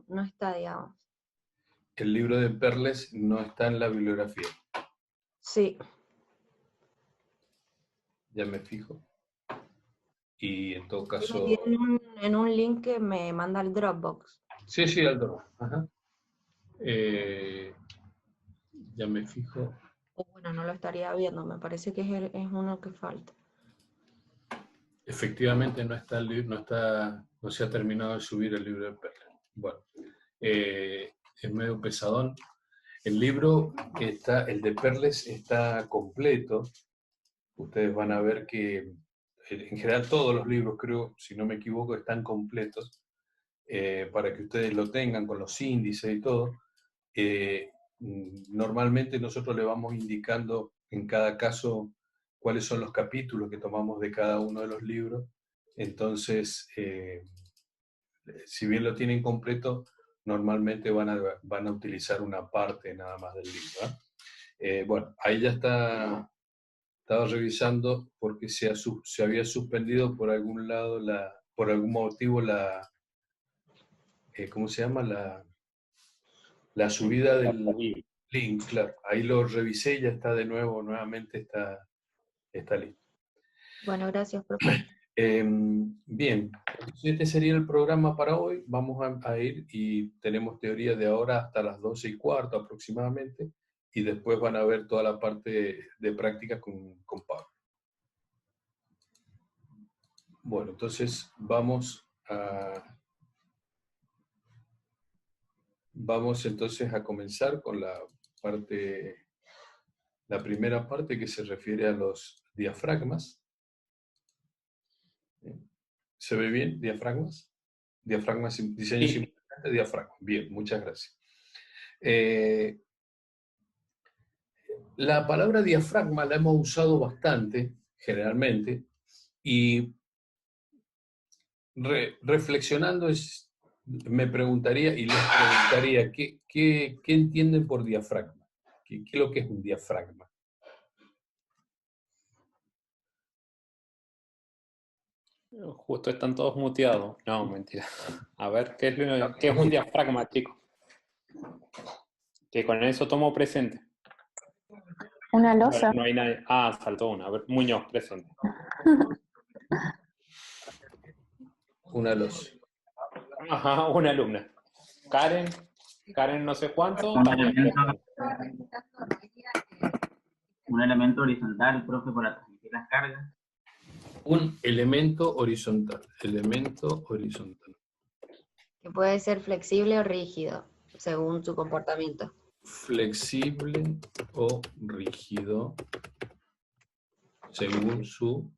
no está, digamos. El libro de Perles no está en la bibliografía. Sí. Ya me fijo. Y en todo Estoy caso... metido en un link que me manda al Dropbox. Sí, sí, Aldo. Ajá. Ya me fijo. O bueno, no lo estaría viendo, me parece que es uno que falta. Efectivamente no está el libro, no se ha terminado de subir el libro de Perles. Bueno, es medio pesadón. El libro el de Perles está completo. Ustedes van a ver que en general todos los libros, creo, si no me equivoco, están completos para que ustedes lo tengan con los índices y todo. Normalmente nosotros le vamos indicando en cada caso cuáles son los capítulos que tomamos de cada uno de los libros. Entonces, si bien lo tienen completo, normalmente van a utilizar una parte nada más del libro. Bueno, ahí ya estaba revisando porque se había suspendido por algún lado, por algún motivo, ¿cómo se llama? La subida del link, claro. Ahí lo revisé y ya está de nuevo, nuevamente está listo. Bueno, gracias, profe. Bien, entonces este sería el programa para hoy. Vamos a ir y tenemos teoría de ahora hasta las 12:15 aproximadamente, y después van a ver toda la parte de práctica con Pablo. Bueno, entonces vamos entonces a comenzar con la primera parte que se refiere a los diafragmas. ¿Se ve bien? ¿Diafragmas? Diafragmas, diseño simultáneo de diafragmas. Bien, muchas gracias. La palabra diafragma la hemos usado bastante, generalmente, y reflexionando me preguntaría y les preguntaría, ¿qué entienden por diafragma? ¿Qué es lo que es un diafragma? Justo están todos muteados. No, mentira. A ver, ¿qué es un diafragma, chicos? Que con eso tomo presente. Una losa. No hay nadie. Ah, faltó una. A ver, Muñoz, presente. Una losa. Ajá, una alumna. Karen no sé cuánto. Un elemento horizontal, profe, para transmitir las cargas. Un elemento horizontal. Elemento horizontal. Que puede ser flexible o rígido, según su comportamiento. Flexible o rígido, según su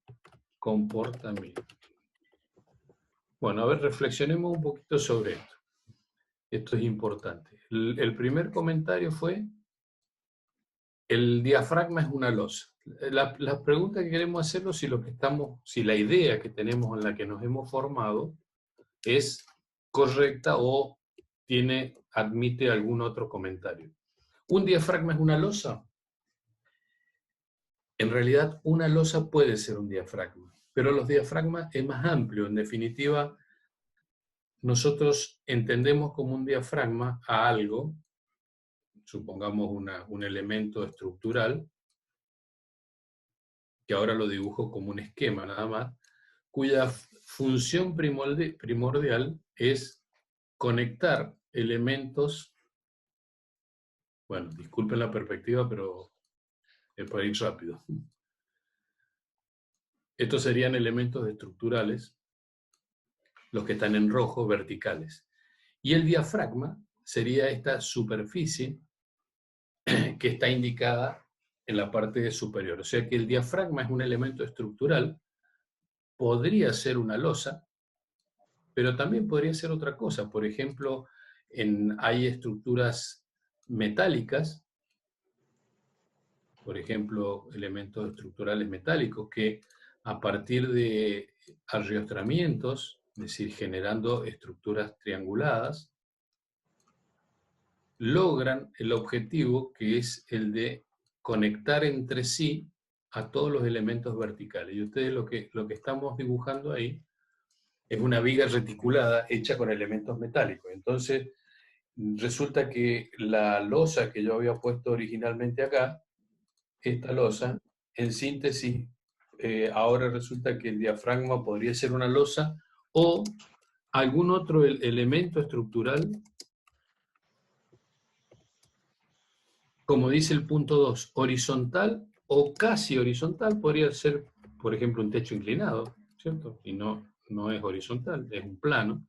comportamiento. Bueno, a ver, reflexionemos un poquito sobre esto. Esto es importante. El primer comentario fue: el diafragma es una losa. La pregunta que queremos hacernos si la idea que tenemos en la que nos hemos formado es correcta o admite algún otro comentario. ¿Un diafragma es una losa? En realidad, una losa puede ser un diafragma, pero los diafragmas es más amplio. En definitiva, nosotros entendemos como un diafragma a algo, supongamos un elemento estructural, que ahora lo dibujo como un esquema nada más, cuya función primordial es conectar elementos. Bueno, disculpen la perspectiva, pero es para ir rápido. Estos serían elementos estructurales, los que están en rojo, verticales. Y el diafragma sería esta superficie que está indicada en la parte superior. O sea que el diafragma es un elemento estructural, podría ser una losa, pero también podría ser otra cosa. Por ejemplo, hay estructuras metálicas, por ejemplo, elementos estructurales metálicos que a partir de arriostramientos, es decir, generando estructuras trianguladas, logran el objetivo que es el de conectar entre sí a todos los elementos verticales. Y ustedes lo que estamos dibujando ahí es una viga reticulada hecha con elementos metálicos. Entonces, resulta que la losa que yo había puesto originalmente acá, esta losa, en síntesis, ahora resulta que el diafragma podría ser una losa o algún otro elemento estructural, como dice el punto 2, horizontal o casi horizontal, podría ser, por ejemplo, un techo inclinado, ¿cierto? Y no es horizontal, es un plano.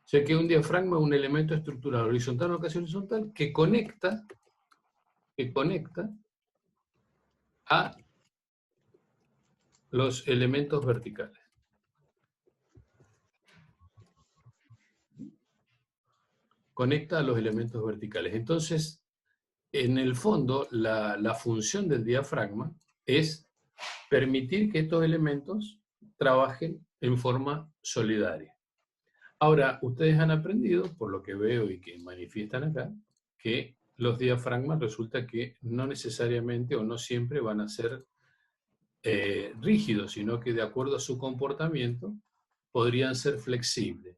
O sea que un diafragma es un elemento estructural horizontal o casi horizontal que conecta a los elementos verticales. Conecta a los elementos verticales. Entonces, en el fondo, la función del diafragma es permitir que estos elementos trabajen en forma solidaria. Ahora, ustedes han aprendido, por lo que veo y que manifiestan acá, que los diafragmas resulta que no necesariamente o no siempre van a ser rígidos, sino que de acuerdo a su comportamiento podrían ser flexibles.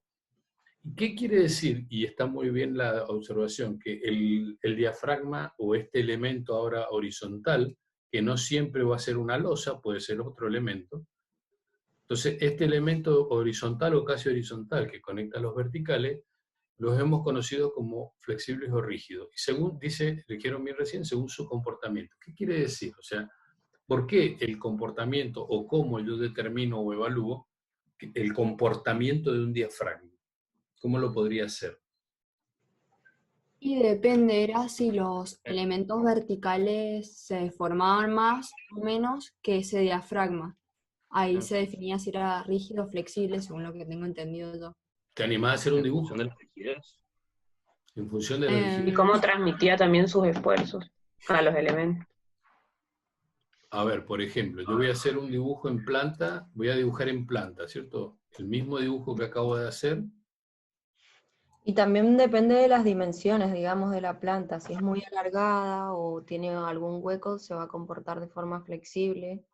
¿Qué quiere decir? Y está muy bien la observación, que el diafragma o este elemento ahora horizontal, que no siempre va a ser una losa, puede ser otro elemento. Entonces, este elemento horizontal o casi horizontal que conecta a los verticales, los hemos conocido como flexibles o rígidos. Y según dice, le quiero bien recién, según su comportamiento. ¿Qué quiere decir? O sea, ¿por qué el comportamiento o cómo yo determino o evalúo el comportamiento de un diafragma? ¿Cómo lo podría hacer? Y dependerá si los elementos verticales se deformaban más o menos que ese diafragma. Ahí se definía si era rígido o flexible, según lo que tengo entendido yo. ¿Te animás a hacer un En dibujo? función de la rigidez. En función de la rigidez. ¿Y cómo transmitía también sus esfuerzos a los elementos? A ver, por ejemplo, yo voy a hacer un dibujo en planta, voy a dibujar en planta, ¿cierto? El mismo dibujo que acabo de hacer. Y también depende de las dimensiones, digamos, de la planta. Si es muy alargada o tiene algún hueco, se va a comportar de forma flexible.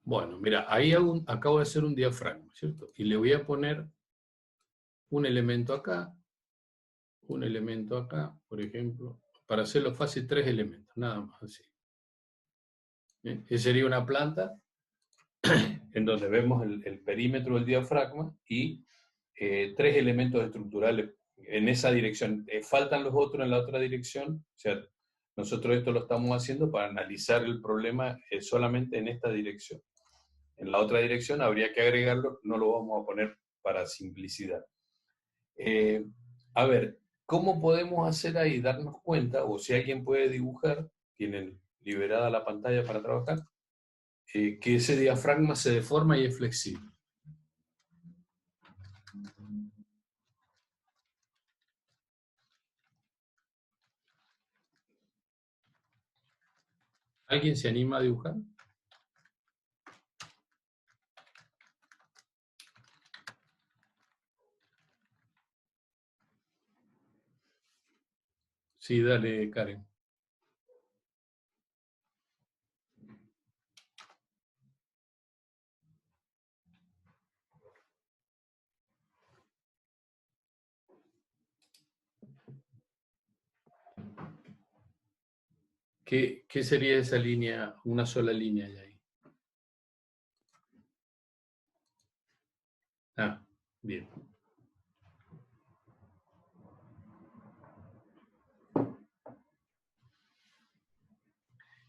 Bueno, mira, ahí acabo de hacer un diafragma, ¿cierto? Y le voy a poner un elemento acá, por ejemplo, para hacerlo fácil, 3 elementos, nada más así. ¿Bien? Esa sería una planta en donde vemos el perímetro del diafragma y 3 elementos estructurales en esa dirección. Faltan los otros en la otra dirección, o sea, nosotros esto lo estamos haciendo para analizar el problema solamente en esta dirección. En la otra dirección habría que agregarlo, no lo vamos a poner para simplicidad. A ver, ¿cómo podemos hacer ahí, darnos cuenta, o si alguien puede dibujar, tienen liberada la pantalla para trabajar, que ese diafragma se deforma y es flexible? ¿Alguien se anima a dibujar? Sí, dale, Karen. ¿Qué sería esa línea, una sola línea de ahí? Ah, bien.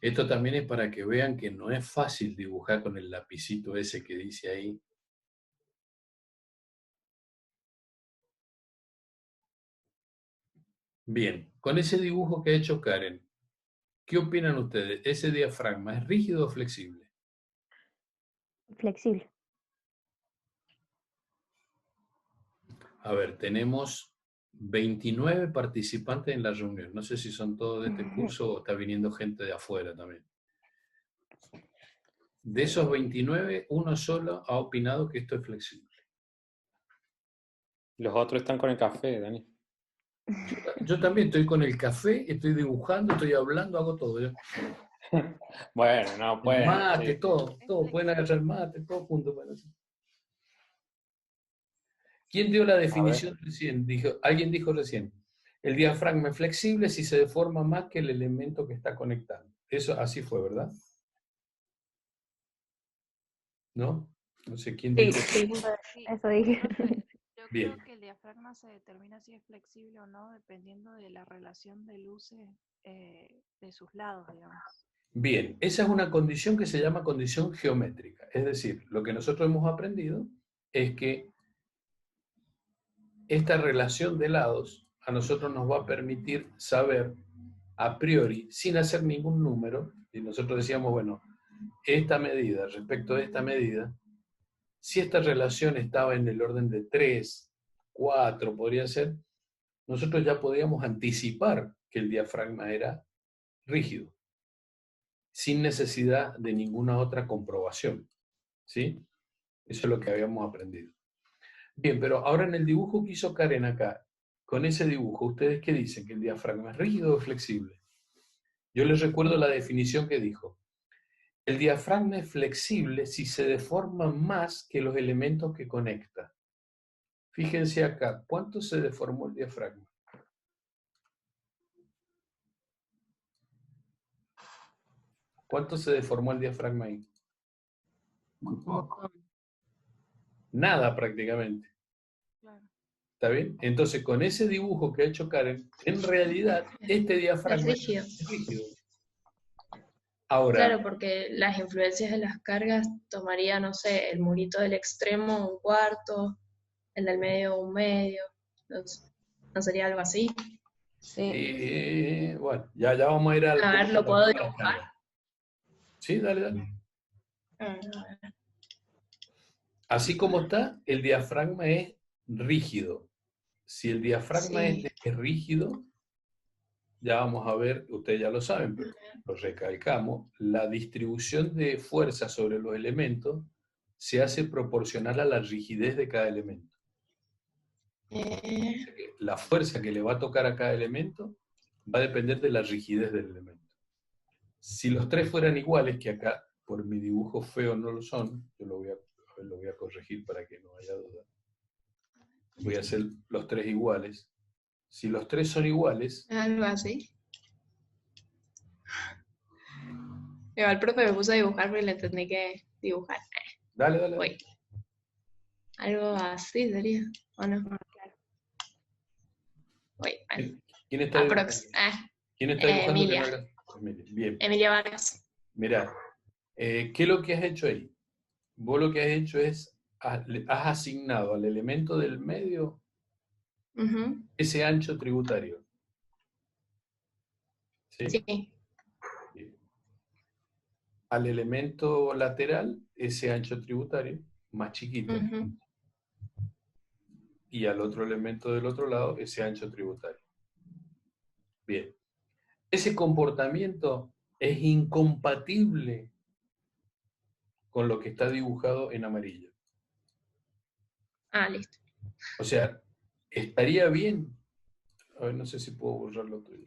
Esto también es para que vean que no es fácil dibujar con el lapicito ese que dice ahí. Bien, con ese dibujo que ha hecho Karen, ¿qué opinan ustedes? ¿Ese diafragma es rígido o flexible? Flexible. A ver, tenemos 29 participantes en la reunión. No sé si son todos de este curso o está viniendo gente de afuera también. De esos 29, uno solo ha opinado que esto es flexible. Los otros están con el café, Dani. Yo también estoy con el café, estoy dibujando, estoy hablando, hago todo. ¿Ya? Bueno, no pueden. Mate, Sí. todo, pueden agarrar mate, todo junto. Bueno, ¿Quién dio la A ver, definición recién? Alguien dijo recién, el diafragma es flexible si se deforma más que el elemento que está conectando. Eso así fue, ¿verdad? ¿No? No sé quién Sí, dijo. sí. Sí, Eso dije. yo Bien. creo que el diafragma se determina si es flexible o no dependiendo de la relación de luces de sus lados, digamos. Bien, esa es una condición que se llama condición geométrica. Es decir, lo que nosotros hemos aprendido es que esta relación de lados a nosotros nos va a permitir saber a priori, sin hacer ningún número, y nosotros decíamos, bueno, esta medida respecto de esta medida, si esta relación estaba en el orden de 3, 4, podría ser, nosotros ya podíamos anticipar que el diafragma era rígido, sin necesidad de ninguna otra comprobación. ¿Sí? Eso es lo que habíamos aprendido. Bien, pero ahora en el dibujo que hizo Karen acá, con ese dibujo, ¿ustedes qué dicen? ¿Que el diafragma es rígido o flexible? Yo les recuerdo la definición que dijo. El diafragma es flexible si se deforma más que los elementos que conecta. Fíjense acá, ¿cuánto se deformó el diafragma? ¿Cuánto se deformó el diafragma ahí? Muy Un poco. montón. Nada prácticamente. Claro. ¿Está bien? Entonces, con ese dibujo que ha hecho Karen, en realidad, este Es diafragma rígido. es rígido. Ahora, Claro, porque las influencias de las cargas tomaría, no sé, el murito del extremo un cuarto, el del medio un medio. ¿No sería algo así? Sí. bueno, ya vamos a ir al A ver, punto ¿lo del puedo tema de las dibujar? cargas. Sí, dale, dale. A ver. Así como está, el diafragma es rígido. Si el diafragma Sí. es rígido, ya vamos a ver, ustedes ya lo saben, pero lo recalcamos, la distribución de fuerza sobre los elementos se hace proporcional a la rigidez de cada elemento. La fuerza que le va a tocar a cada elemento va a depender de la rigidez del elemento. Si los tres fueran iguales, que acá por mi dibujo feo no lo son, yo lo voy a corregir para que no haya duda. Voy a hacer los tres iguales. Si los tres son iguales, Algo así. Igual el profe me puso a dibujar porque le entendí que dibujar. dale, dale. Voy. Algo así sería, ¿o no? Voy, bueno. ¿Quién está dibujando? Aprox. ¿Quién está dibujando? Emilia. Que no haga? Emilia. Bien. Emilia Vargas. Mirá, ¿qué es lo que has hecho ahí? Vos lo que has hecho es, has asignado al elemento del medio Ujú. ese ancho tributario. ¿Sí? Sí. Bien. Al elemento lateral, ese ancho tributario, más chiquito. Ujú. Y al otro elemento del otro lado, ese ancho tributario. Bien. Ese comportamiento es incompatible con lo que está dibujado en amarillo. Ah, listo. O sea, estaría bien. A ver, no sé si puedo borrar lo tuyo.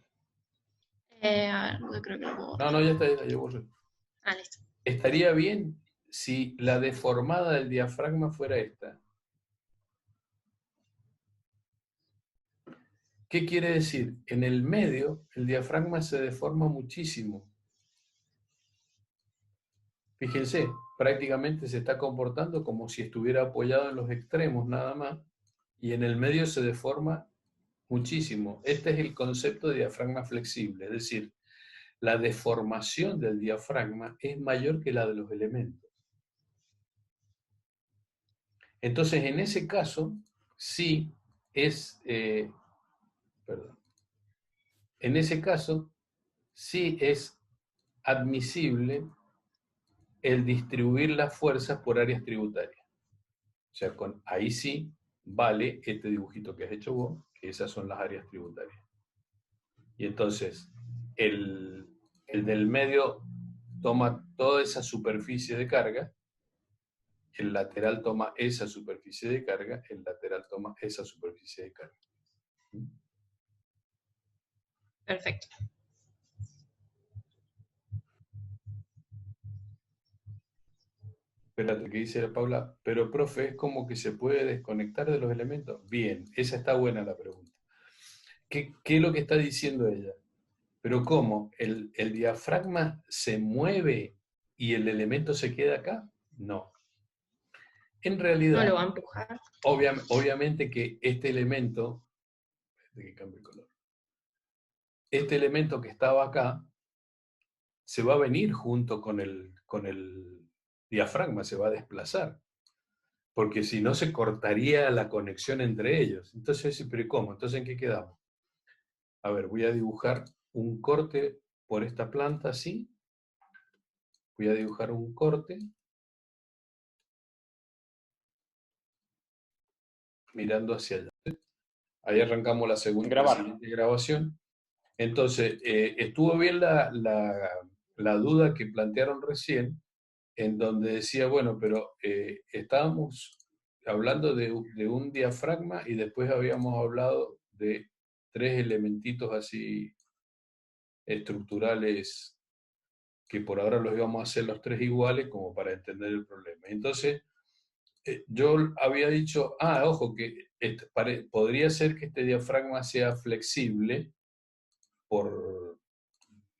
A ver, yo creo que lo puedo borrar. No, ya está, yo borré. Ah, listo. Estaría bien si la deformada del diafragma fuera esta. ¿Qué quiere decir? En el medio, el diafragma se deforma muchísimo. Fíjense, prácticamente se está comportando como si estuviera apoyado en los extremos nada más, y en el medio se deforma muchísimo. Este es el concepto de diafragma flexible, es decir, la deformación del diafragma es mayor que la de los elementos. Entonces, en ese caso, sí es, perdón, en ese caso, sí es admisible el distribuir las fuerzas por áreas tributarias. O sea, ahí sí vale este dibujito que has hecho vos, que esas son las áreas tributarias. Y entonces, el del medio toma toda esa superficie de carga, el lateral toma esa superficie de carga, el lateral toma esa superficie de carga. Perfecto. Espérate, que dice la Paula, pero profe, ¿es como que se puede desconectar de los elementos? Bien, esa está buena la pregunta. ¿Qué es lo que está diciendo ella? ¿Pero cómo? ¿El diafragma se mueve y el elemento se queda acá? No. En No realidad, lo va a empujar. obviamente que este elemento, que cambie el color, este elemento que estaba acá, se va a venir junto con el diafragma, se va a desplazar, porque si no se cortaría la conexión entre ellos. Entonces, ¿pero cómo? Entonces, ¿en qué quedamos? A ver, voy a dibujar un corte por esta planta, así. Voy a dibujar un corte mirando hacia allá. Ahí arrancamos la siguiente grabación. Entonces, estuvo bien la duda que plantearon recién, en donde decía, bueno, pero estábamos hablando de un diafragma y después habíamos hablado de 3 elementitos así estructurales que por ahora los íbamos a hacer los 3 iguales como para entender el problema. Entonces, yo había dicho, ojo, que podría ser que este diafragma sea flexible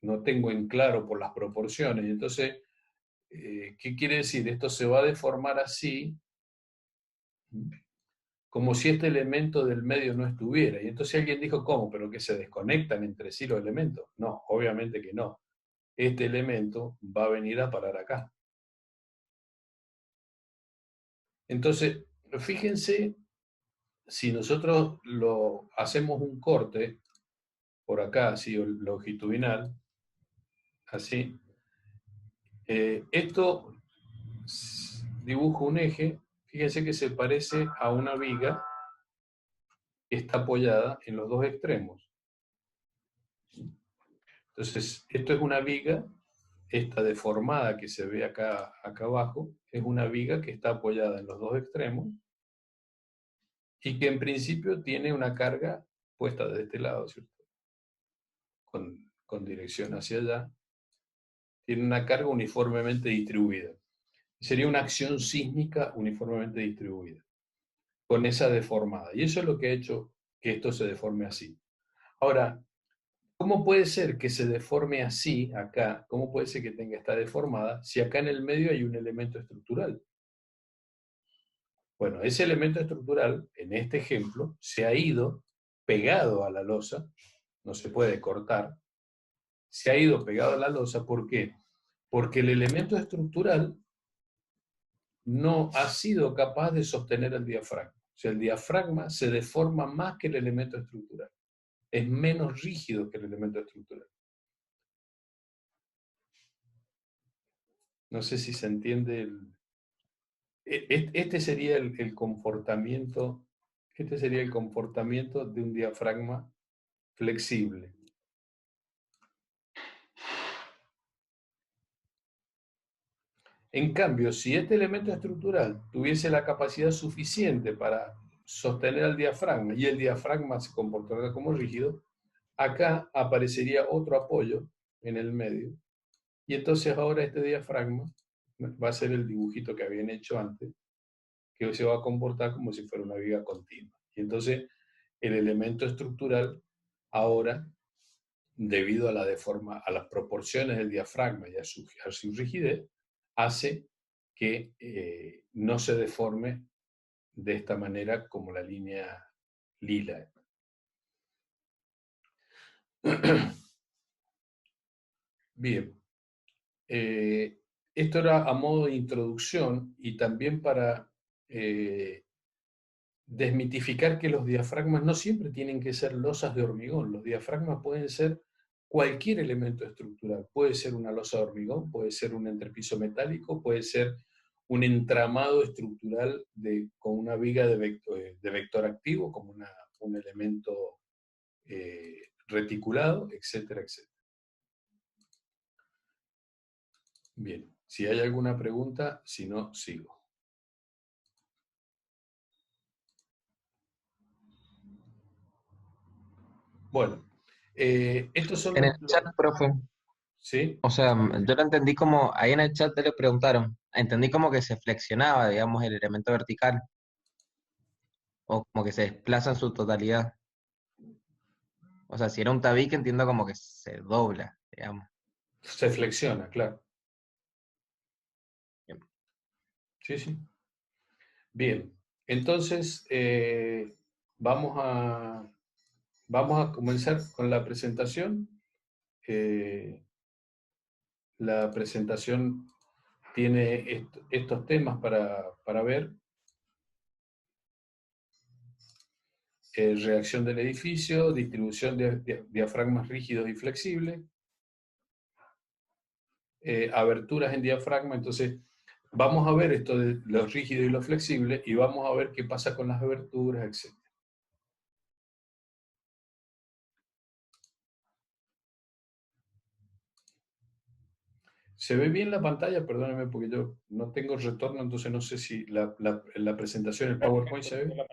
no tengo en claro por las proporciones. Entonces, ¿qué quiere decir? Esto se va a deformar así, como si este elemento del medio no estuviera. Y entonces alguien dijo, ¿cómo? ¿Pero que se desconectan entre sí los elementos? No, obviamente que no. Este elemento va a venir a parar acá. Entonces, fíjense, si nosotros hacemos un corte por acá, así longitudinal, así, esto dibujo un eje, fíjense que se parece a una viga que está apoyada en los 2 extremos. Entonces, esto es una viga, esta deformada que se ve acá abajo, es una viga que está apoyada en los 2 extremos y que en principio tiene una carga puesta de este lado, ¿cierto? Con dirección hacia allá. Tiene una carga uniformemente distribuida. Sería una acción sísmica uniformemente distribuida, con esa deformada. Y eso es lo que ha hecho que esto se deforme así. Ahora, ¿cómo puede ser que se deforme así acá? ¿Cómo puede ser que tenga esta deformada si acá en el medio hay un elemento estructural? Bueno, ese elemento estructural, en este ejemplo, se ha ido pegado a la losa, no se puede cortar, se ha ido pegado a la losa, ¿por qué? Porque el elemento estructural no ha sido capaz de sostener el diafragma. O sea, el diafragma se deforma más que el elemento estructural. Es menos rígido que el elemento estructural. No sé si se entiende este sería el comportamiento, este sería el comportamiento de un diafragma flexible. En cambio, si este elemento estructural tuviese la capacidad suficiente para sostener al diafragma y el diafragma se comportara como rígido, acá aparecería otro apoyo en el medio. Y entonces ahora este diafragma va a ser el dibujito que habían hecho antes, que se va a comportar como si fuera una viga continua. Y entonces el elemento estructural ahora, debido a a las proporciones del diafragma y a su rigidez, hace que no se deforme de esta manera como la línea lila. Bien. Esto era a modo de introducción y también para desmitificar que los diafragmas no siempre tienen que ser losas de hormigón. Los diafragmas pueden ser cualquier elemento estructural. Puede ser una losa de hormigón, puede ser un entrepiso metálico, puede ser un entramado estructural con una viga de vector activo, como un elemento reticulado, etcétera, etcétera. Bien, si hay alguna pregunta, si no, sigo. Bueno, estos son En el chat, profe, ¿Sí? o sea, yo lo entendí como ahí en el chat le preguntaron entendí como que se flexionaba, digamos, el elemento vertical, o como que se desplaza en su totalidad. O sea, si era un tabique, entiendo como que se dobla, digamos. Se flexiona, claro. Bien. Sí, sí. Bien, entonces vamos a comenzar con la presentación. La presentación tiene estos temas para ver. Reacción del edificio, distribución de diafragmas rígidos y flexibles, aberturas en diafragma. Entonces, vamos a ver esto de lo rígido y lo flexible y vamos a ver qué pasa con las aberturas, etc. ¿Se ve bien la pantalla? Perdónenme porque yo no tengo retorno, entonces no sé si la presentación, el PowerPoint se ve.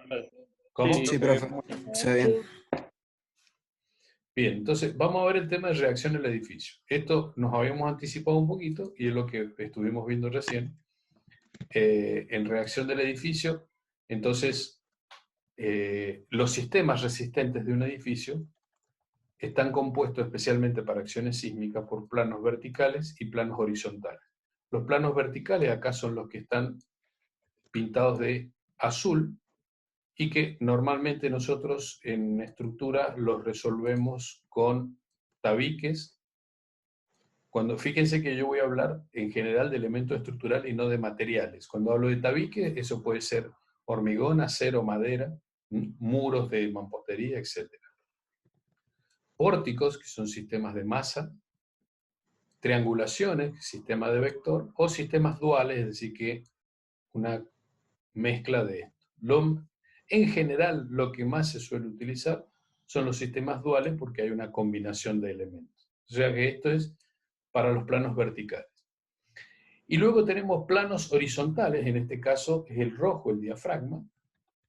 ¿Cómo? Sí, profe, se ve bien. Bien, entonces vamos a ver el tema de reacción del edificio. Esto nos habíamos anticipado un poquito y es lo que estuvimos viendo recién. En reacción del edificio, entonces los sistemas resistentes de un edificio están compuestos especialmente para acciones sísmicas por planos verticales y planos horizontales. Los planos verticales acá son los que están pintados de azul y que normalmente nosotros en estructura los resolvemos con tabiques. Fíjense que yo voy a hablar en general de elementos estructurales y no de materiales. Cuando hablo de tabiques, eso puede ser hormigón, acero, madera, muros de mampostería, etc. Pórticos, que son sistemas de masa, triangulaciones, sistema de vector, o sistemas duales, es decir, que una mezcla de esto. En general, lo que más se suele utilizar son los sistemas duales porque hay una combinación de elementos. O sea que esto es para los planos verticales. Y luego tenemos planos horizontales, en este caso es el rojo, el diafragma,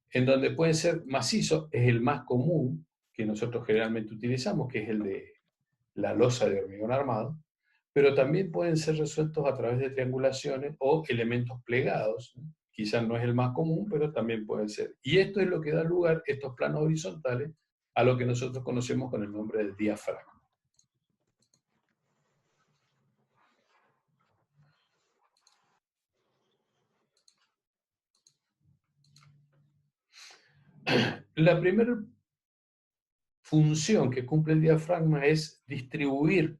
en donde pueden ser macizos, es el más común que nosotros generalmente utilizamos, que es el de la losa de hormigón armado, pero también pueden ser resueltos a través de triangulaciones o elementos plegados. Quizás no es el más común, pero también pueden ser. Y esto es lo que da lugar, estos planos horizontales, a lo que nosotros conocemos con el nombre de diafragma. La primera función que cumple el diafragma es distribuir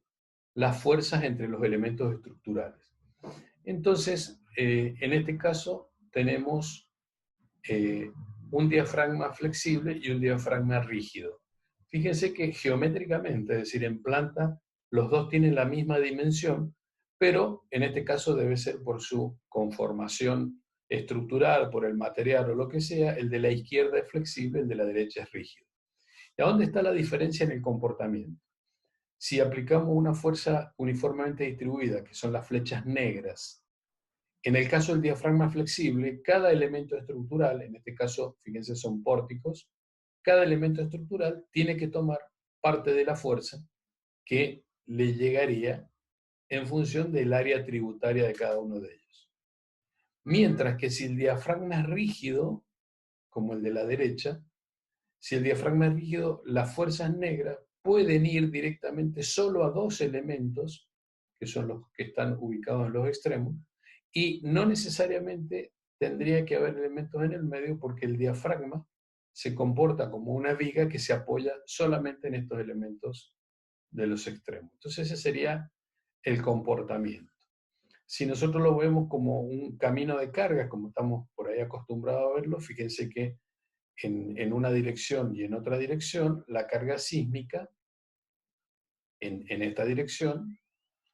las fuerzas entre los elementos estructurales. Entonces, en este caso, tenemos un diafragma flexible y un diafragma rígido. Fíjense que geométricamente, es decir, en planta, los dos tienen la misma dimensión, pero en este caso debe ser por su conformación estructural, por el material o lo que sea, el de la izquierda es flexible, el de la derecha es rígido. ¿Y a dónde está la diferencia en el comportamiento? Si aplicamos una fuerza uniformemente distribuida, que son las flechas negras, en el caso del diafragma flexible, cada elemento estructural, en este caso, fíjense, son pórticos, cada elemento estructural tiene que tomar parte de la fuerza que le llegaría en función del área tributaria de cada uno de ellos. Mientras que si el diafragma es rígido, como el de la derecha, si el diafragma es rígido, las fuerzas negras pueden ir directamente solo a dos elementos, que son los que están ubicados en los extremos, y no necesariamente tendría que haber elementos en el medio porque el diafragma se comporta como una viga que se apoya solamente en estos elementos de los extremos. Entonces ese sería el comportamiento. Si nosotros lo vemos como un camino de cargas, como estamos por ahí acostumbrados a verlo, fíjense que en una dirección y en otra dirección, la carga sísmica en esta dirección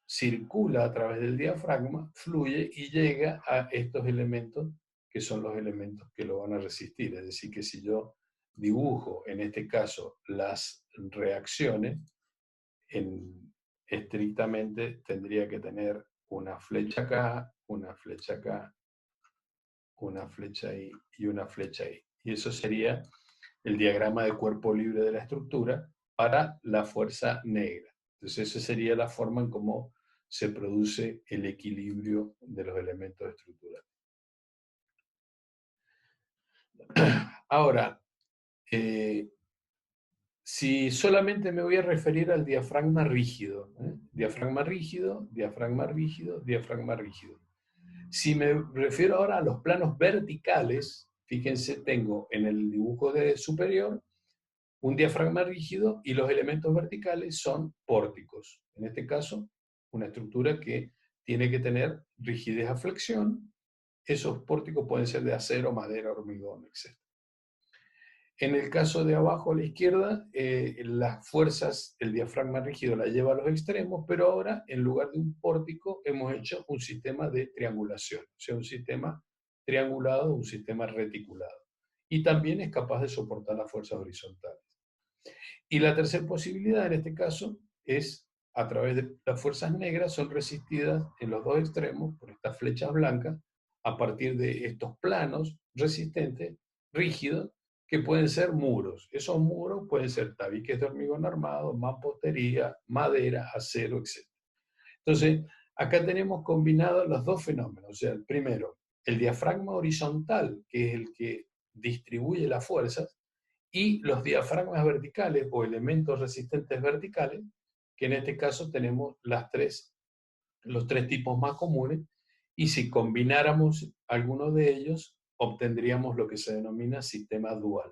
circula a través del diafragma, fluye y llega a estos elementos que son los elementos que lo van a resistir. Es decir, que si yo dibujo, en este caso, las reacciones, estrictamente tendría que tener una flecha acá, una flecha acá, una flecha ahí y una flecha ahí. Y eso sería el diagrama de cuerpo libre de la estructura para la fuerza negra. Entonces esa sería la forma en cómo se produce el equilibrio de los elementos estructurales. Ahora, si solamente me voy a referir al diafragma rígido, diafragma rígido, diafragma rígido, diafragma rígido. Si me refiero ahora a los planos verticales, fíjense, tengo en el dibujo superior un diafragma rígido y los elementos verticales son pórticos. En este caso, una estructura que tiene que tener rigidez a flexión. Esos pórticos pueden ser de acero, madera, hormigón, etc. En el caso de abajo a la izquierda, las fuerzas, el diafragma rígido la lleva a los extremos, pero ahora en lugar de un pórtico hemos hecho un sistema de triangulación, o sea, un sistema triangulado, un sistema reticulado. Y también es capaz de soportar las fuerzas horizontales. Y la tercera posibilidad en este caso es, a través de las fuerzas negras, son resistidas en los dos extremos por estas flechas blancas, a partir de estos planos resistentes, rígidos, que pueden ser muros. Esos muros pueden ser tabiques de hormigón armado, mampostería, madera, acero, etc. Entonces, acá tenemos combinados los dos fenómenos. O sea, el primero, el diafragma horizontal, que es el que distribuye las fuerzas, y los diafragmas verticales o elementos resistentes verticales, que en este caso tenemos los tres tipos más comunes, y si combináramos alguno de ellos, obtendríamos lo que se denomina sistema dual.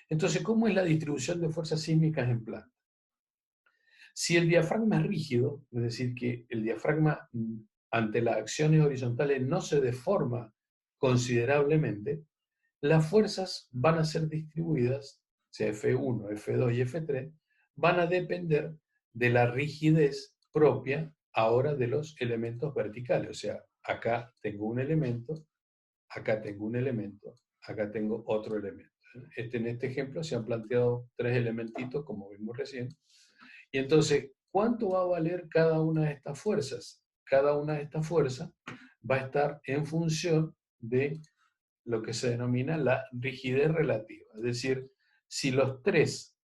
Entonces, ¿cómo es la distribución de fuerzas sísmicas en planta? Si el diafragma es rígido, es decir, que el diafragma ante las acciones horizontales no se deforma considerablemente, las fuerzas van a ser distribuidas, sea F1, F2 y F3, van a depender de la rigidez propia ahora de los elementos verticales. O sea, acá tengo un elemento, acá tengo un elemento, acá tengo otro elemento. En este ejemplo se han planteado tres elementitos, como vimos recién. Y entonces, ¿cuánto va a valer cada una de estas fuerzas? Cada una de estas fuerzas va a estar en función de lo que se denomina la rigidez relativa. Es decir, si los tres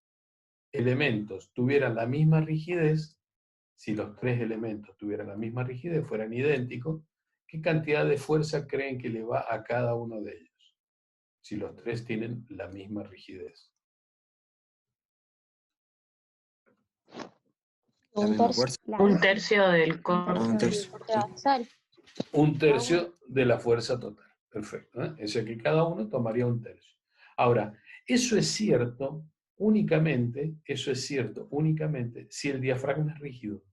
elementos tuvieran la misma rigidez, fueran idénticos, ¿qué cantidad de fuerza creen que le va a cada uno de ellos? Si los tres tienen la misma rigidez. Un tercio del corte. Un tercio de la fuerza total. Perfecto. O sea que cada uno tomaría un tercio. Ahora, eso es cierto únicamente si el diafragma es rígido.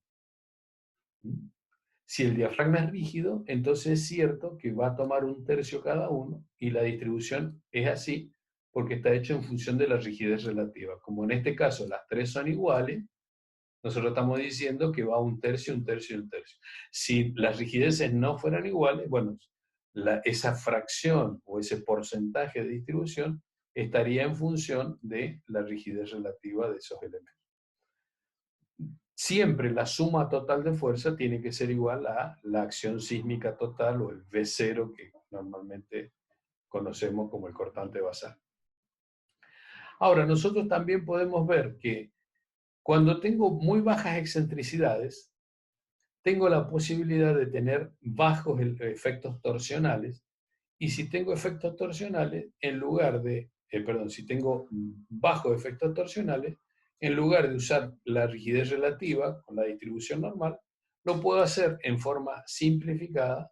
Si el diafragma es rígido, entonces es cierto que va a tomar un tercio cada uno y la distribución es así porque está hecho en función de la rigidez relativa. Como en este caso las tres son iguales, nosotros estamos diciendo que va un tercio, un tercio y un tercio. Si las rigideces no fueran iguales, bueno, esa fracción o ese porcentaje de distribución estaría en función de la rigidez relativa de esos elementos. Siempre la suma total de fuerza tiene que ser igual a la acción sísmica total o el V0 que normalmente conocemos como el cortante basal. Ahora, nosotros también podemos ver que cuando tengo muy bajas excentricidades, tengo la posibilidad de tener bajos efectos torsionales, y si tengo efectos torsionales, si tengo bajos efectos torsionales, en lugar de usar la rigidez relativa con la distribución normal, lo puedo hacer en forma simplificada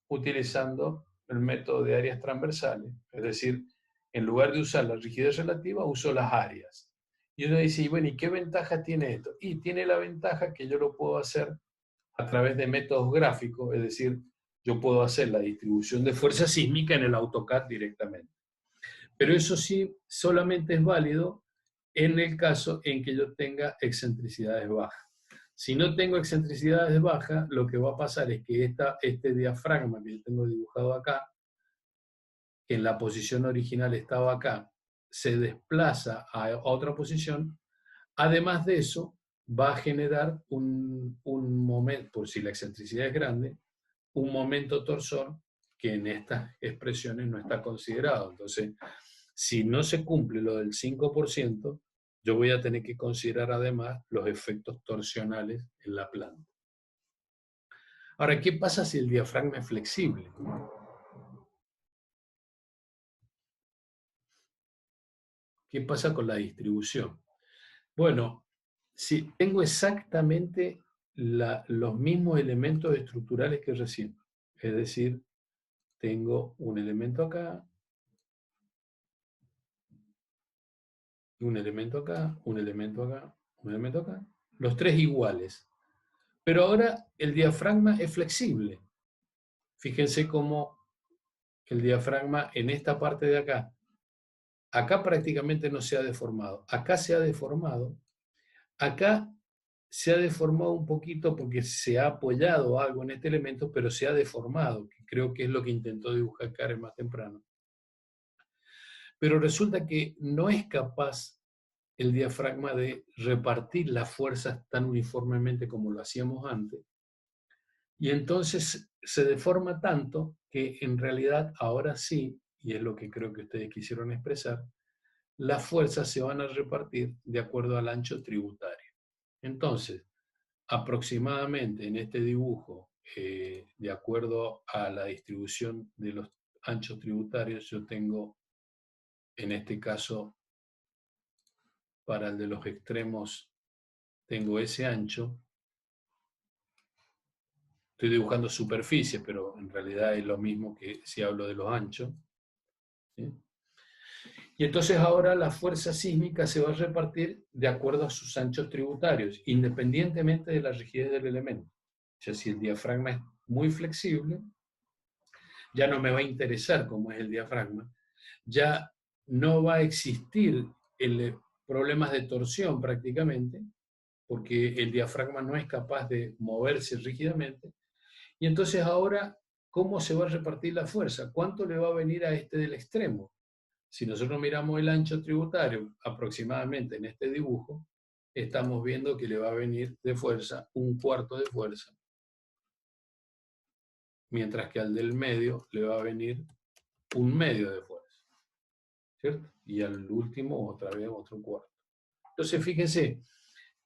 utilizando el método de áreas transversales. Es decir, en lugar de usar la rigidez relativa, uso las áreas. Y uno dice, bueno, ¿y qué ventaja tiene esto? Y tiene la ventaja que yo lo puedo hacer a través de métodos gráficos, es decir, yo puedo hacer la distribución de fuerza sísmica en el AutoCAD directamente. Pero eso sí, solamente es válido en el caso en que yo tenga excentricidades bajas. Si no tengo excentricidades bajas, lo que va a pasar es que este diafragma que yo tengo dibujado acá, que en la posición original estaba acá, se desplaza a otra posición. Además de eso, va a generar un momento, por si la excentricidad es grande, un momento torsor que en estas expresiones no está considerado. Entonces, si no se cumple lo del 5%, yo voy a tener que considerar además los efectos torsionales en la planta. Ahora, ¿qué pasa si el diafragma es flexible? ¿Qué pasa con la distribución? Bueno, si tengo exactamente los mismos elementos estructurales que recién, es decir, tengo un elemento acá, un elemento acá, un elemento acá, un elemento acá, los tres iguales. Pero ahora el diafragma es flexible. Fíjense cómo el diafragma en esta parte de acá, acá prácticamente no se ha deformado, acá se ha deformado, acá se ha deformado un poquito porque se ha apoyado algo en este elemento, pero se ha deformado, que creo que es lo que intentó dibujar Karen más temprano. Pero resulta que no es capaz el diafragma de repartir las fuerzas tan uniformemente como lo hacíamos antes, y entonces se deforma tanto que en realidad ahora sí, y es lo que creo que ustedes quisieron expresar, las fuerzas se van a repartir de acuerdo al ancho tributario. Entonces, aproximadamente en este dibujo, de acuerdo a la distribución de los anchos tributarios, yo tengo, en este caso, para el de los extremos, tengo ese ancho. Estoy dibujando superficie, pero en realidad es lo mismo que si hablo de los anchos. ¿Sí? Y entonces ahora la fuerza sísmica se va a repartir de acuerdo a sus anchos tributarios, independientemente de la rigidez del elemento. O sea, si el diafragma es muy flexible, ya no me va a interesar cómo es el diafragma, ya no va a existir problemas de torsión prácticamente, porque el diafragma no es capaz de moverse rígidamente. Y entonces ahora, ¿cómo se va a repartir la fuerza? ¿Cuánto le va a venir a este del extremo? Si nosotros miramos el ancho tributario aproximadamente en este dibujo, estamos viendo que le va a venir de fuerza un cuarto de fuerza, mientras que al del medio le va a venir un medio de fuerza, ¿cierto? Y al último otra vez otro cuarto. Entonces fíjense,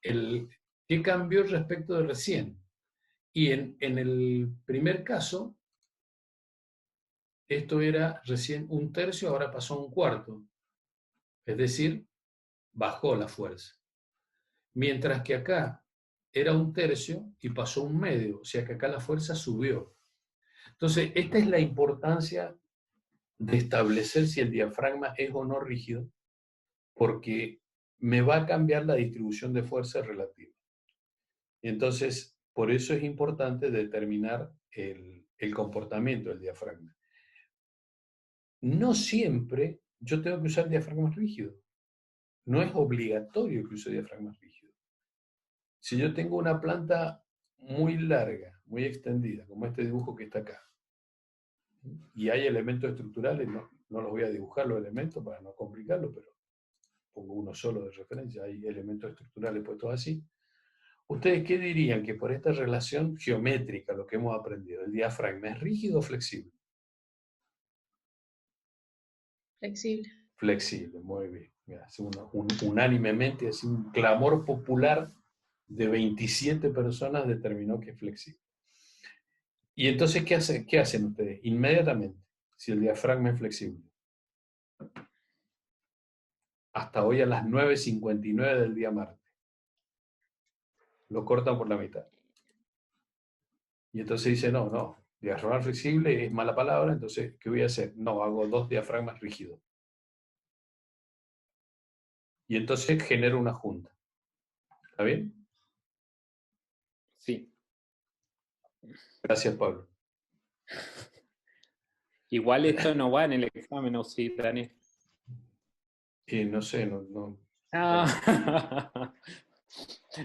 ¿qué cambió respecto de recién? Y en el primer caso, esto era recién un tercio, ahora pasó a un cuarto. Es decir, bajó la fuerza. Mientras que acá era un tercio y pasó un medio, o sea que acá la fuerza subió. Entonces, esta es la importancia de establecer si el diafragma es o no rígido, porque me va a cambiar la distribución de fuerza relativa. Entonces, por eso es importante determinar el comportamiento del diafragma. No siempre yo tengo que usar diafragmas rígidos. No es obligatorio que use diafragmas rígidos. Si yo tengo una planta muy larga, muy extendida, como este dibujo que está acá, y hay elementos estructurales, no los voy a dibujar los elementos para no complicarlo, pero pongo uno solo de referencia, hay elementos estructurales puestos así. ¿Ustedes qué dirían? Que por esta relación geométrica, lo que hemos aprendido, ¿el diafragma es rígido o flexible? Flexible. Flexible, muy bien. Mira, unánimemente, así un clamor popular de 27 personas determinó que es flexible. Y entonces, ¿qué hacen ustedes? Inmediatamente, si el diafragma es flexible. Hasta hoy a las 9:59 del día martes. Lo cortan por la mitad. Y entonces dice, no, diafragma flexible es mala palabra, entonces, ¿qué voy a hacer? No, hago 2 diafragmas rígidos. Y entonces genero una junta. ¿Está bien? Sí. Gracias, Pablo. Igual esto no va en el examen, ¿o sí, Daniel? No sé, no. Ah.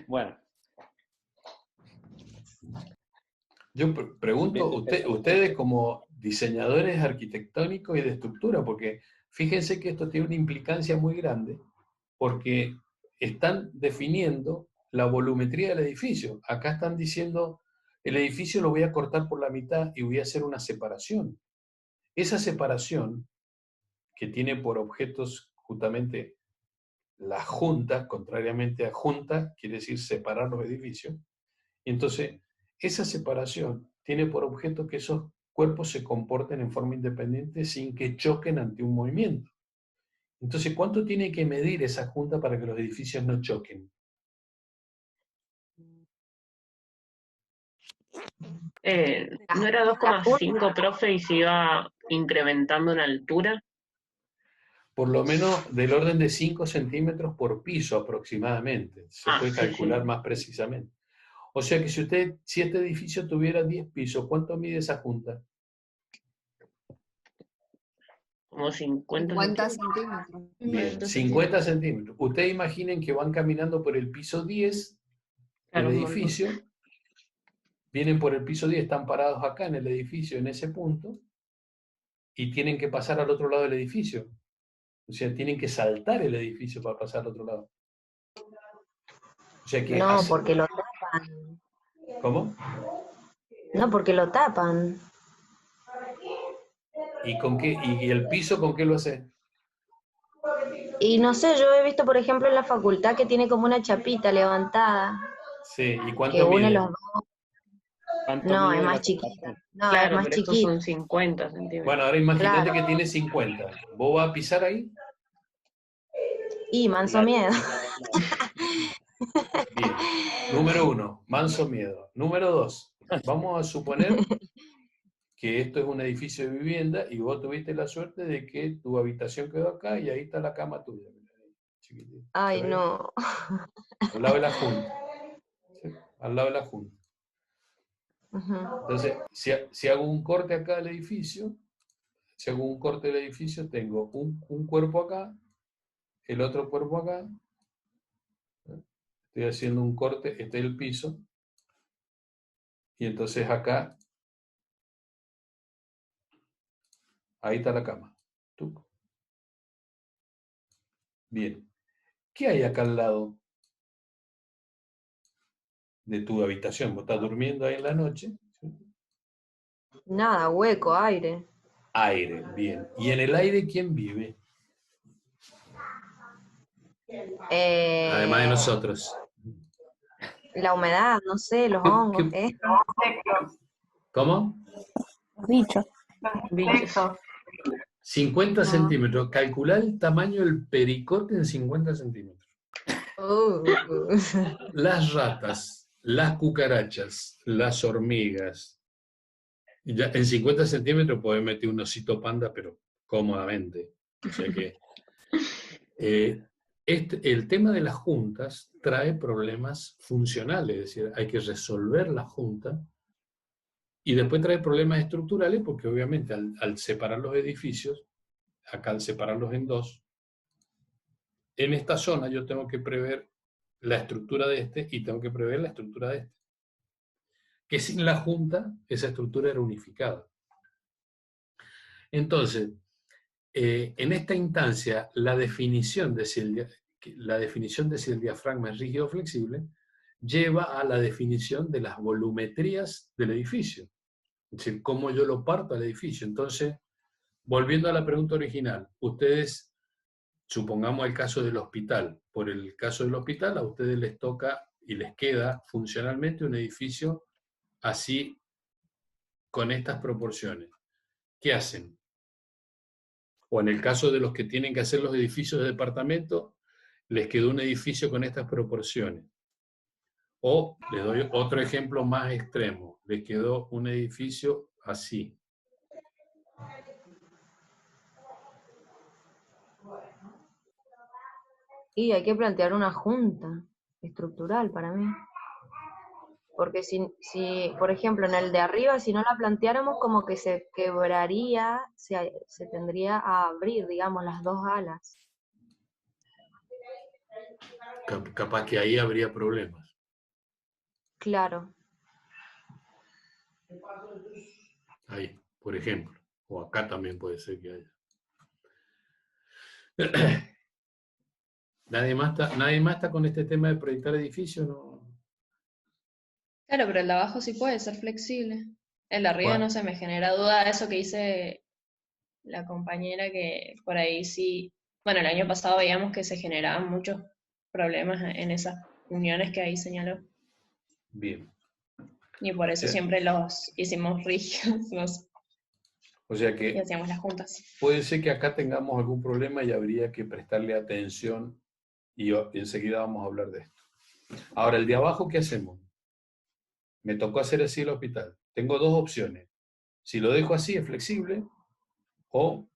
Bueno. Yo pregunto, ustedes como diseñadores arquitectónicos y de estructura, porque fíjense que esto tiene una implicancia muy grande, porque están definiendo la volumetría del edificio. Acá están diciendo, el edificio lo voy a cortar por la mitad y voy a hacer una separación. Esa separación, que tiene por objetos justamente las juntas, contrariamente a junta, quiere decir separar los edificios, y entonces esa separación tiene por objeto que esos cuerpos se comporten en forma independiente sin que choquen ante un movimiento. Entonces, ¿cuánto tiene que medir esa junta para que los edificios no choquen? ¿No era 2,5, profe, y se iba incrementando en altura? Por lo menos del orden de 5 centímetros por piso aproximadamente. Se puede Sí, calcular sí. más precisamente. O sea que si este edificio tuviera 10 pisos, ¿cuánto mide esa junta? Como 50 50 centímetros. centímetros. Bien, 50 centímetros. Ustedes imaginen que van caminando por el piso 10 Claro, del un montón. edificio, vienen por el piso 10, están parados acá en el edificio, en ese punto, y tienen que pasar al otro lado del edificio. O sea, tienen que saltar el edificio para pasar al otro lado. O sea que No, porque lo tapan. ¿Cómo? No, porque lo tapan. ¿Y con qué? ¿Y el piso con qué lo hace? Y no sé, yo he visto, por ejemplo, en la facultad que tiene como una chapita levantada Sí, ¿y que cuánto une mide? los dos. ¿Cuánto No, es mide la más chiquita. separación? No, es Claro, más pero estos chiquita. son 50 centímetros. Bueno, ahora imagínate Claro. que tiene 50. ¿Vos vas a pisar ahí? Y manso miedo. Bien. Número 1, manso miedo. Número 2, vamos a suponer que esto es un edificio de vivienda y vos tuviste la suerte de que tu habitación quedó acá y ahí está la cama tuya. Chiquitita. Ay, ¿Se ve? no. Al lado de la junta. ¿Sí? Al lado de la junta. Ujú. Entonces, si hago un corte acá del edificio, tengo un cuerpo acá, el otro cuerpo acá. Estoy haciendo un corte, este es el piso. Y entonces acá, ahí está la cama. Tuc. Bien. ¿Qué hay acá al lado de tu habitación? Vos estás durmiendo ahí en la noche. ¿Sí? Nada, hueco, aire. Aire, bien. ¿Y en el aire quién vive? Además de nosotros. La humedad, no sé, los ¿Qué- hongos. qué- ¿Cómo? Bicho. Bichos. 50 centímetros. Calcula el tamaño del pericote en 50 centímetros. Las ratas, las cucarachas, las hormigas. Ya en 50 centímetros podés meter un osito panda, pero cómodamente. O sea que el tema de las juntas trae problemas funcionales, es decir, hay que resolver la junta y después trae problemas estructurales porque obviamente al separar los edificios, acá al separarlos en dos, en esta zona yo tengo que prever la estructura de este y tengo que prever la estructura de este. Que sin la junta esa estructura era unificada. Entonces, en esta instancia, la definición de si el diafragma es rígido o flexible lleva a la definición de las volumetrías del edificio, es decir, cómo yo lo parto al edificio. Entonces, volviendo a la pregunta original, ustedes, supongamos el caso del hospital, por el caso del hospital a ustedes les toca y les queda funcionalmente un edificio así, con estas proporciones. ¿Qué hacen? O en el caso de los que tienen que hacer los edificios de departamento, les quedó un edificio con estas proporciones. O les doy otro ejemplo más extremo, les quedó un edificio así. Y hay que plantear una junta estructural para mí. Porque si, por ejemplo, en el de arriba, si no la planteáramos, como que se quebraría, se tendría a abrir, digamos, las dos alas. Capaz que ahí habría problemas. Claro. Ahí, por ejemplo. O acá también puede ser que haya. ¿Nadie más está con este tema de proyectar edificios? ¿No? Claro, pero el de abajo sí puede ser flexible. El de arriba ¿Cuál? no se me genera duda eso que dice la compañera, que por ahí sí. Bueno, el año pasado veíamos que se generaban muchos problemas en esas uniones que ahí señaló. Bien. Y por eso siempre los hicimos rígidos O sea y que hacíamos las juntas. puede ser que acá tengamos algún problema y habría que prestarle atención y enseguida vamos a hablar de esto. Ahora, el de abajo, ¿qué hacemos? Me tocó hacer así el hospital. Tengo dos opciones. Si lo dejo así, es flexible, o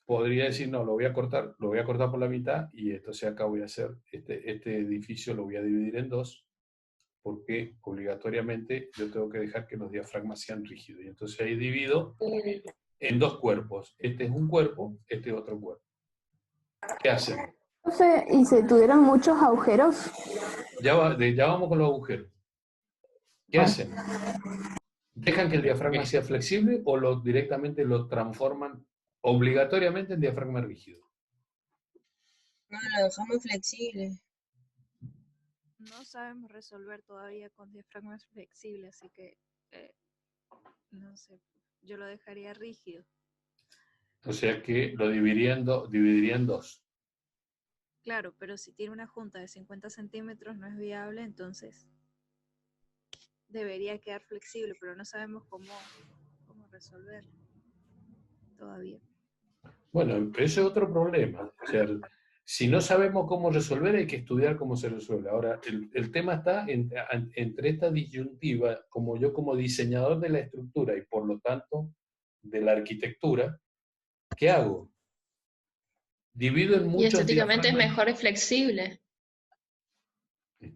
podría decir, no, lo voy a cortar por la mitad y entonces acá voy a hacer, este edificio lo voy a dividir en dos, porque obligatoriamente yo tengo que dejar que los diafragmas sean rígidos. Y entonces ahí divido en dos cuerpos. Este es un cuerpo, este es otro cuerpo. ¿Qué hacen? ¿Y se tuvieron muchos agujeros? Ya vamos con los agujeros. ¿Qué hacen? ¿Dejan que el diafragma sea flexible o directamente lo transforman obligatoriamente en diafragma rígido? No, lo dejamos flexible. No sabemos resolver todavía con diafragmas flexibles, así que no sé, yo lo dejaría rígido. O sea que lo dividiría en dos. Claro, pero si tiene una junta de 50 centímetros no es viable, entonces debería quedar flexible, pero no sabemos cómo resolverlo todavía. Bueno, ese es otro problema. O sea, si no sabemos cómo resolver, hay que estudiar cómo se resuelve. Ahora, el tema está entre esta disyuntiva, como yo como diseñador de la estructura y por lo tanto de la arquitectura, ¿qué hago? Divido en muchos Y estéticamente es diafragmas. mejor y flexible.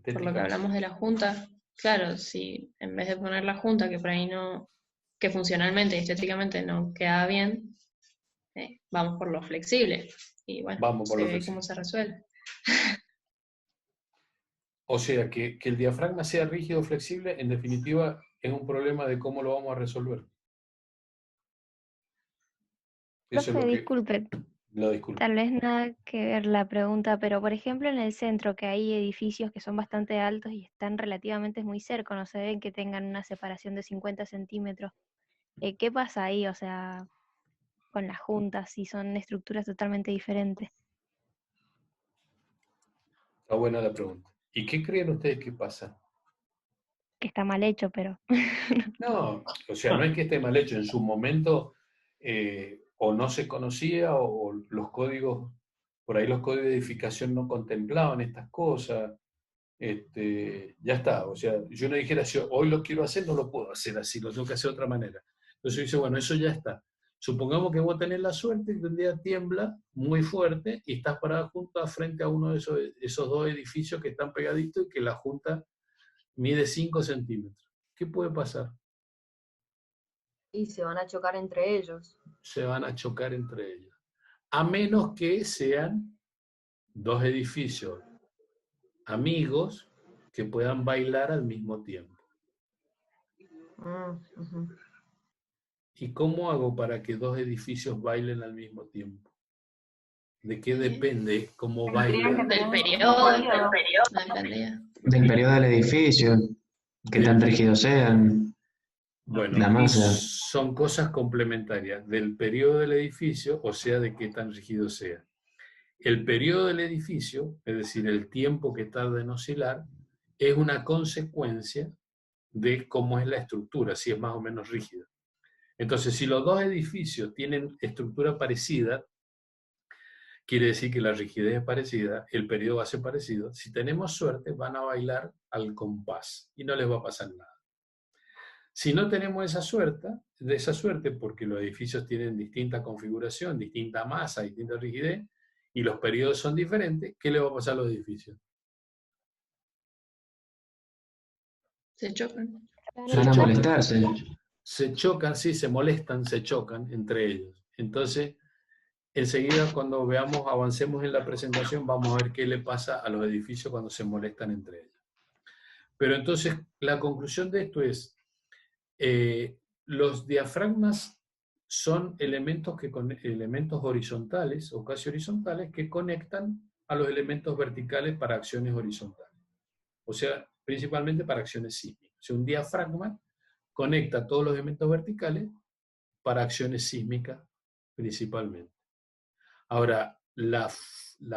Por lo que hablamos de la junta. Claro, si en vez de poner la junta, que por ahí no, que funcionalmente y estéticamente no queda bien, vamos por lo flexible. Y bueno, Vamos por se lo ve flexible. cómo se resuelve. O sea, que el diafragma sea rígido o flexible, en definitiva, es un problema de cómo lo vamos a resolver. Eso es Profe, lo que... disculpe, Lo disculpo. tal vez nada que ver la pregunta, pero por ejemplo en el centro que hay edificios que son bastante altos y están relativamente muy cerca, no se ven que tengan una separación de 50 centímetros. ¿Qué pasa ahí? O sea, con las juntas, si son estructuras totalmente diferentes. Está buena la pregunta. ¿Y qué creen ustedes que pasa? Que está mal hecho, pero... No, o sea, no es que esté mal hecho. En su momento o no se conocía o los códigos, por ahí los códigos de edificación no contemplaban estas cosas. Ya está. O sea, yo no dijera, si hoy lo quiero hacer, no lo puedo hacer así, lo tengo que hacer de otra manera. Entonces yo dice, bueno, eso ya está. Supongamos que vos tenés la suerte que un día tiembla muy fuerte y estás parada junto frente a uno de esos dos edificios que están pegaditos y que la junta mide 5 centímetros. ¿Qué puede pasar? Y se van a chocar entre ellos. Se van a chocar entre ellos. A menos que sean dos edificios amigos que puedan bailar al mismo tiempo. ¿Y cómo hago para que dos edificios bailen al mismo tiempo? ¿De qué depende cómo bailen? Del periodo. Del periodo del edificio, qué tan rígidos sean, Bueno, la masa. son cosas complementarias del periodo del edificio, o sea, de qué tan rígido sea. El periodo del edificio, es decir, el tiempo que tarda en oscilar, es una consecuencia de cómo es la estructura, si es más o menos rígida. Entonces, si los dos edificios tienen estructura parecida, quiere decir que la rigidez es parecida, el periodo va a ser parecido. Si tenemos suerte, van a bailar al compás y no les va a pasar nada. Si no tenemos esa suerte, porque los edificios tienen distinta configuración, distinta masa, distinta rigidez, y los periodos son diferentes, ¿qué le va a pasar a los edificios? Se chocan. Van a molestarse. Se chocan, sí, se molestan, se chocan entre ellos. Entonces, enseguida cuando avancemos en la presentación, vamos a ver qué le pasa a los edificios cuando se molestan entre ellos. Pero entonces, la conclusión de esto es, los diafragmas son elementos horizontales o casi horizontales que conectan a los elementos verticales para acciones horizontales. O sea, principalmente para acciones sísmicas. O sea, un diafragma conecta todos los elementos verticales para acciones sísmicas principalmente. Ahora, la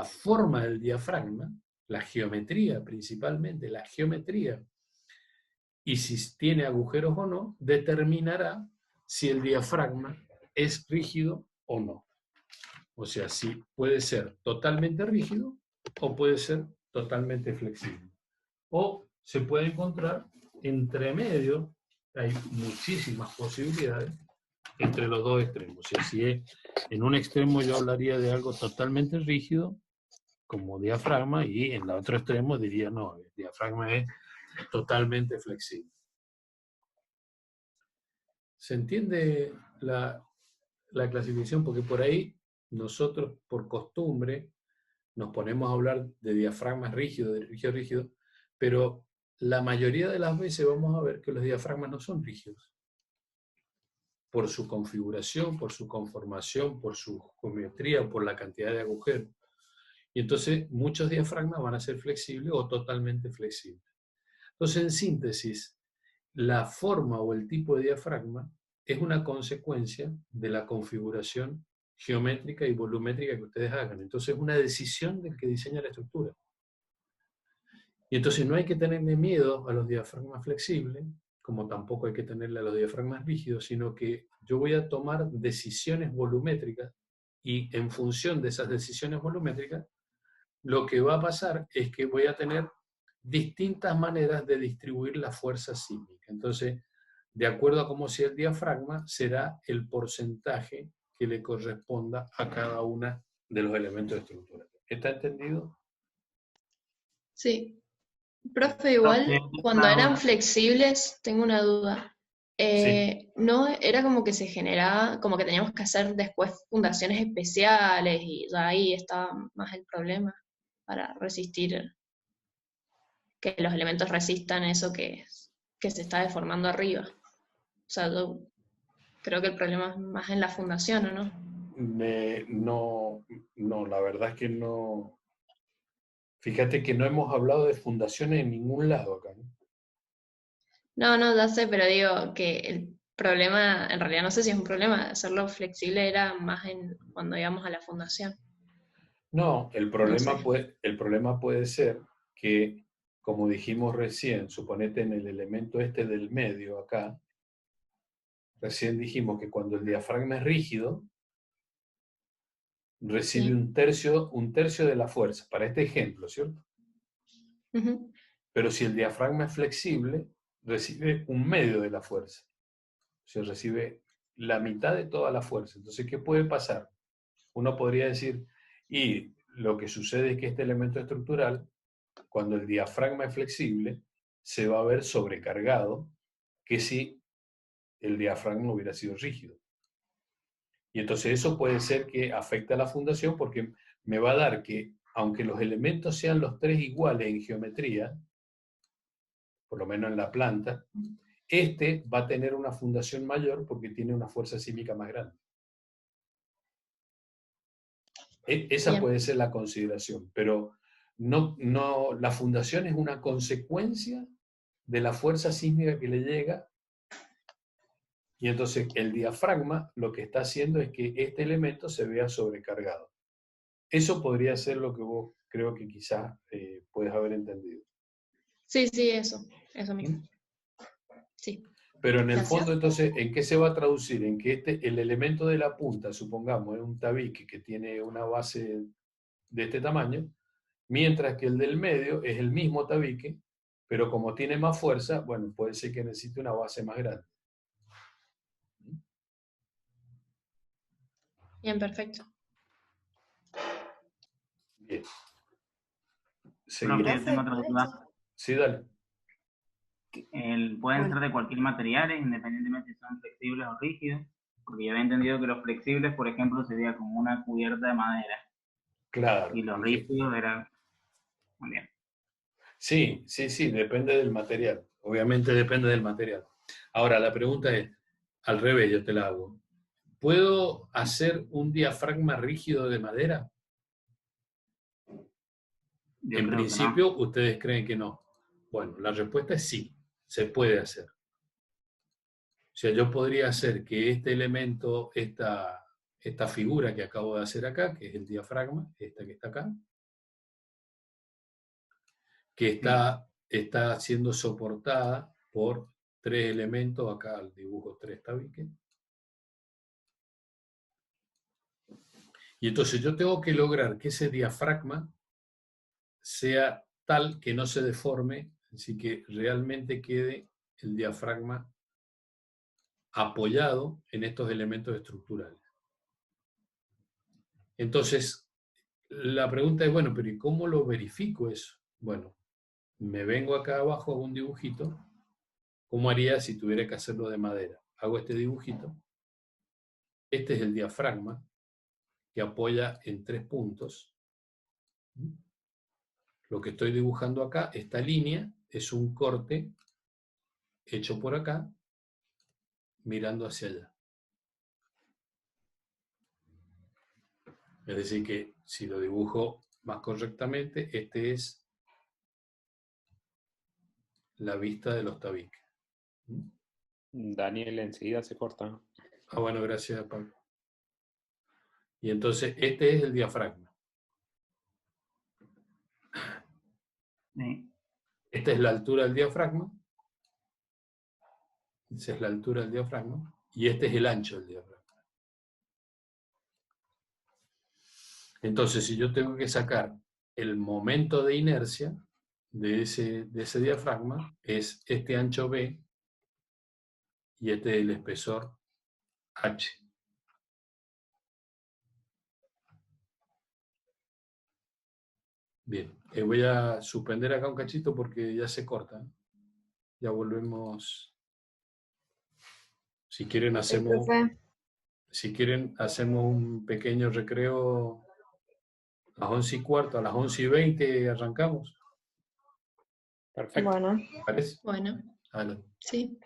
forma del diafragma, la geometría principalmente, la geometría y si tiene agujeros o no, determinará si el diafragma es rígido o no. O sea, si puede ser totalmente rígido o puede ser totalmente flexible. O se puede encontrar entre medio, hay muchísimas posibilidades entre los dos extremos. O sea, si es, en un extremo yo hablaría de algo totalmente rígido, como diafragma, y en el otro extremo diría, no, el diafragma es totalmente flexible. ¿Se entiende la clasificación? Porque por ahí nosotros, por costumbre, nos ponemos a hablar de diafragmas rígidos, de rígido, pero la mayoría de las veces vamos a ver que los diafragmas no son rígidos. Por su configuración, por su conformación, por su geometría, por la cantidad de agujeros. Y entonces muchos diafragmas van a ser flexibles o totalmente flexibles. Entonces, en síntesis, la forma o el tipo de diafragma es una consecuencia de la configuración geométrica y volumétrica que ustedes hagan. Entonces, es una decisión del que diseña la estructura. Y entonces no hay que tenerle miedo a los diafragmas flexibles, como tampoco hay que tenerle a los diafragmas rígidos, sino que yo voy a tomar decisiones volumétricas y en función de esas decisiones volumétricas, lo que va a pasar es que voy a tener distintas maneras de distribuir la fuerza sísmica. Entonces, de acuerdo a cómo sea el diafragma, será el porcentaje que le corresponda a cada uno de los elementos de estructura. ¿Está entendido? Sí. Profe, igual, cuando eran flexibles, tengo una duda. Sí. ¿No era como que se generaba, como que teníamos que hacer después fundaciones especiales y ya ahí estaba más el problema para resistir, que los elementos resistan eso que se está deformando arriba? O sea, yo creo que el problema es más en la fundación, ¿o no? No, la verdad es que no. Fíjate que no hemos hablado de fundaciones en ningún lado acá, ¿no? No, ya sé, pero digo que el problema, en realidad no sé si es un problema, hacerlo flexible era más cuando íbamos a la fundación. No, el problema, No sé. el problema puede ser que, como dijimos recién, suponete en el elemento este del medio acá, recién dijimos que cuando el diafragma es rígido, recibe Sí. un tercio de la fuerza, para este ejemplo, ¿cierto? Ujú. Pero si el diafragma es flexible, recibe un medio de la fuerza. O sea, recibe la mitad de toda la fuerza. Entonces, ¿qué puede pasar? Uno podría decir, y lo que sucede es que este elemento estructural, cuando el diafragma es flexible, se va a ver sobrecargado que si el diafragma hubiera sido rígido. Y entonces eso puede ser que afecte a la fundación porque me va a dar que, aunque los elementos sean los tres iguales en geometría, por lo menos en la planta, este va a tener una fundación mayor porque tiene una fuerza sísmica más grande. Esa Bien. puede ser la consideración, pero no, la fundación es una consecuencia de la fuerza sísmica que le llega, y entonces el diafragma lo que está haciendo es que este elemento se vea sobrecargado. Eso podría ser lo que vos creo que quizás puedes haber entendido. Sí, eso mismo. Sí. Pero en el Gracias. fondo, entonces, ¿en qué se va a traducir? En que el elemento de la punta, supongamos, es un tabique que tiene una base de este tamaño, mientras que el del medio es el mismo tabique, pero como tiene más fuerza, bueno, puede ser que necesite una base más grande. Bien, perfecto. Bien. Profe, yo tengo otra duda. Sí, dale. Pueden ser de cualquier material, independientemente si son flexibles o rígidos, porque yo había entendido que los flexibles, por ejemplo, sería como una cubierta de madera. Claro. Y los rígidos eran... Muy bien. Sí, depende del material. Obviamente depende del material. Ahora, la pregunta es, al revés, yo te la hago. ¿Puedo hacer un diafragma rígido de madera? En principio, ustedes creen que no. Bueno, la respuesta es sí, se puede hacer. O sea, yo podría hacer que este elemento, esta figura que acabo de hacer acá, que es el diafragma, esta que está acá, que está siendo soportada por 3 elementos, acá dibujo 3 tabiques. Y entonces yo tengo que lograr que ese diafragma sea tal que no se deforme, así que realmente quede el diafragma apoyado en estos elementos estructurales. Entonces, la pregunta es, bueno, pero ¿y cómo lo verifico eso? Bueno, me vengo acá abajo, hago un dibujito. ¿Cómo haría si tuviera que hacerlo de madera? Hago este dibujito. Este es el diafragma que apoya en 3 puntos. Lo que estoy dibujando acá, esta línea, es un corte hecho por acá, mirando hacia allá. Es decir que, si lo dibujo más correctamente, este es la vista de los tabiques. Daniel enseguida se corta. Ah, bueno, gracias, Pablo. Y entonces, este es el diafragma. Sí. Esta es la altura del diafragma. Esa es la altura del diafragma. Y este es el ancho del diafragma. Entonces, si yo tengo que sacar el momento de inercia de ese diafragma, es este ancho B y este es el espesor H. Bien, voy a suspender acá un cachito porque ya se corta. Ya volvemos. Si quieren hacemos un pequeño recreo a las 11:15, a las 11:20 arrancamos. Perfecto. Bueno. ¿Parece? Bueno, Adelante. sí.